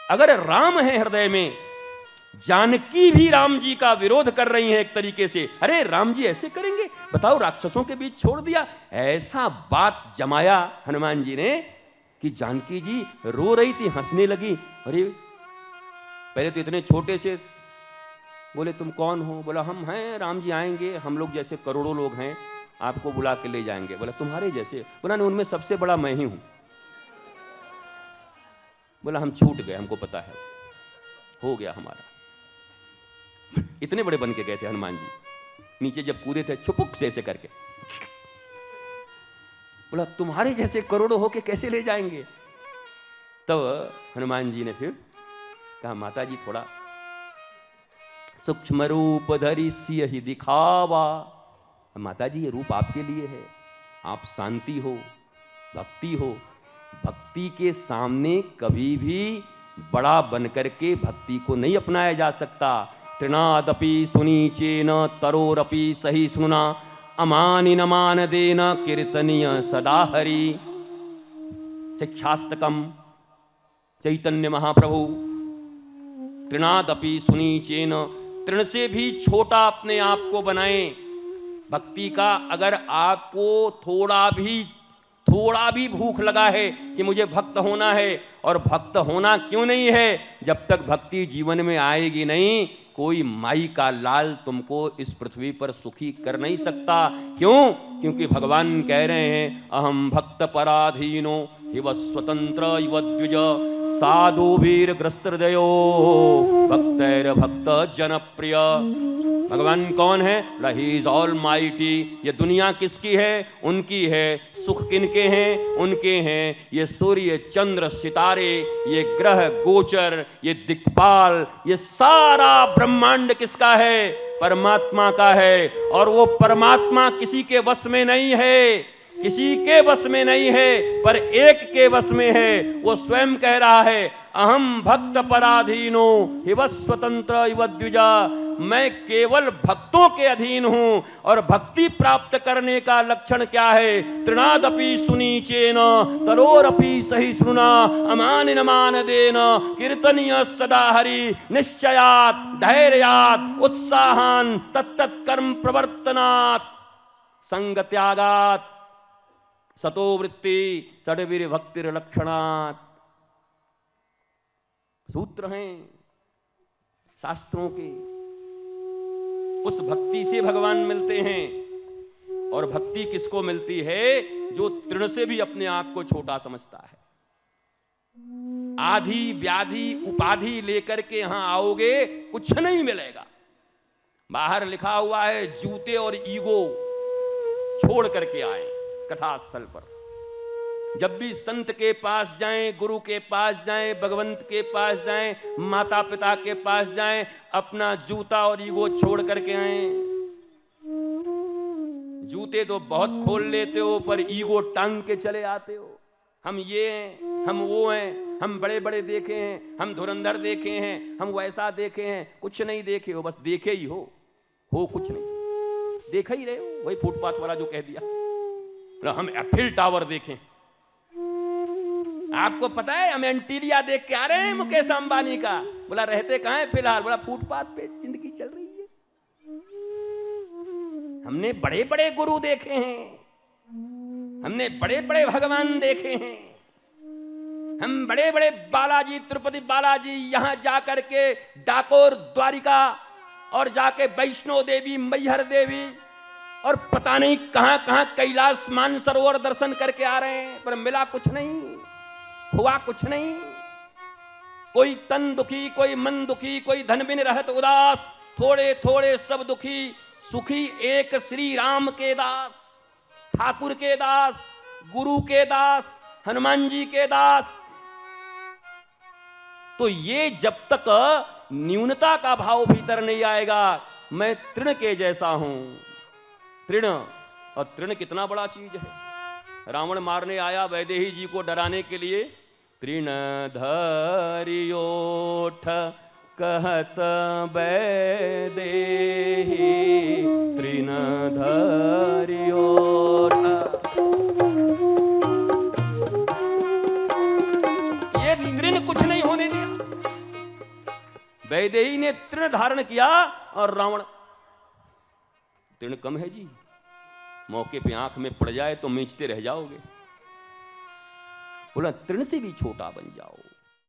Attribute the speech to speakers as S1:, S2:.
S1: अगर राम है हृदय में, जानकी भी राम जी का विरोध कर रही हैं एक तरीके से। अरे राम जी ऐसे करेंगे, बताओ, राक्षसों के बीच छोड़ दिया। ऐसा बात जमाया हनुमान जी ने कि जानकी जी रो रही थी, हंसने लगी। अरे पहले तो इतने छोटे से बोले, तुम कौन हो? बोला हम हैं, राम जी आएंगे, हम लोग जैसे करोड़ों लोग हैं, आपको बुला के ले जाएंगे। बोला तुम्हारे जैसे? बोला नहीं, उनमें सबसे बड़ा मैं ही हूं। बोला हम छूट गए, हमको पता है, हो गया हमारा। इतने बड़े बन के गए थे हनुमान जी, नीचे जब कूदे थे छुपुक से ऐसे करके। बोला तुम्हारे जैसे करोड़ों होके कैसे ले जाएंगे? तब हनुमान जी ने फिर कहा, माता जी थोड़ा सूक्ष्म रूप धरि सियहि दिखावा। माता जी ये रूप आपके लिए है, आप शांति हो, भक्ति हो। भक्ति के सामने कभी भी बड़ा बनकर के भक्ति को नहीं अपनाया जा सकता। तृणादपि सुनीचेन तरोरपि सही सुना, अमानि न मान देन कीर्तनीय सदा हरि। शिक्षास्तकम चैतन्य महाप्रभु। तृणादपि सुनीचेन, तृण से भी छोटा अपने आप को बनाएं। भक्ति का अगर आपको थोड़ा भी भूख लगा है कि मुझे भक्त होना है, और भक्त होना क्यों नहीं है? जब तक भक्ति जीवन में आएगी नहीं, कोई माई का लाल तुमको इस पृथ्वी पर सुखी कर नहीं सकता। क्यों? क्योंकि भगवान कह रहे हैं, अहम भक्त पराधीनो इव स्वतंत्र इव द्विज, साधु वीर ग्रस्त हृदयो भक्तैर भक्त जनप्रिय। भगवान कौन है? He is all mighty. ये दुनिया किसकी है? उनकी है। सुख किनके हैं? उनके हैं। ये सूर्य चंद्र सितारे, ये ग्रह गोचर, ये दिक्पाल, ये सारा ब्रह्मांड किसका है? परमात्मा का है। और वो परमात्मा किसी के वश में नहीं है, किसी के वश में नहीं है, पर एक के वश में है। वो स्वयं कह रहा है, अहम भक्त पराधीनो हिव स्वतंत्र इव द्विजा। मैं केवल भक्तों के अधीन हूं। और भक्ति प्राप्त करने का लक्षण क्या है? तृणादपि सुनीचेन तरोरपि सही सुना, अमान न मान देन कीर्तनीय सदा हरि। निश्चयात धैर्यात उत्साहान तत्तत् कर्म प्रवर्तनात्, संग त्यागात सतो वृत्ति षड्वीर भक्तिर लक्षणात्। सूत्र हैं शास्त्रों के। उस भक्ति से भगवान मिलते हैं। और भक्ति किसको मिलती है? जो तृण से भी अपने आप को छोटा समझता है। आधी व्याधि उपाधि लेकर के यहां आओगे, कुछ नहीं मिलेगा। बाहर लिखा हुआ है, जूते और ईगो छोड़ करके आए कथा स्थल पर। जब भी संत के पास जाएं, गुरु के पास जाएं, भगवंत के पास जाएं, माता पिता के पास जाएं, अपना जूता और ईगो छोड़ करके आएं। जूते तो बहुत खोल लेते हो, पर ईगो टांग के चले आते हो। हम ये हैं, हम वो हैं, हम बड़े बड़े देखे हैं, हम धुरंधर देखे हैं, हम वैसा देखे हैं। कुछ नहीं देखे हो, बस देखे ही हो कुछ नहीं, देखा ही रहे हो। वही फुटपाथ वाला जो कह दिया, हम एफिल टावर देखें। आपको पता है हम एंटीरिया देख के आ रहे हैं मुकेश अंबानी का। बोला रहते कहां है फिलहाल? बोला फुटपाथ पे जिंदगी चल रही है। हमने बड़े बड़े गुरु देखे हैं, हमने बड़े बड़े भगवान देखे हैं, हम बड़े बड़े बालाजी, तिरुपति बालाजी, यहां जाकर के डाकोर द्वारिका और जाके वैष्णो देवी, मैहर देवी और पता नहीं कहां कहां कैलाश मानसरोवर दर्शन करके आ रहे हैं, पर मिला कुछ नहीं, हुआ कुछ नहीं। कोई तन दुखी, कोई मन दुखी, कोई धन बिन रहत उदास, थोड़े थोड़े सब दुखी, सुखी एक श्री राम के दास, ठाकुर के दास, गुरु के दास, हनुमान जी के दास। तो ये जब तक न्यूनता का भाव भीतर नहीं आएगा, मैं तृण के जैसा हूं। तृण, और तृण कितना बड़ा चीज है। रावण मारने आया वैदेही जी को डराने के लिए, तृण धरियोठ कहत वैदेही, तृण धरियोठ। ये तृण कुछ नहीं होने दिया। वैदेही ने तृण धारण किया और रावण, तृण कम है जी, मौके पे आंख में पड़ जाए तो मींचते रह जाओगे। बोला तृण से भी छोटा बन जाओ।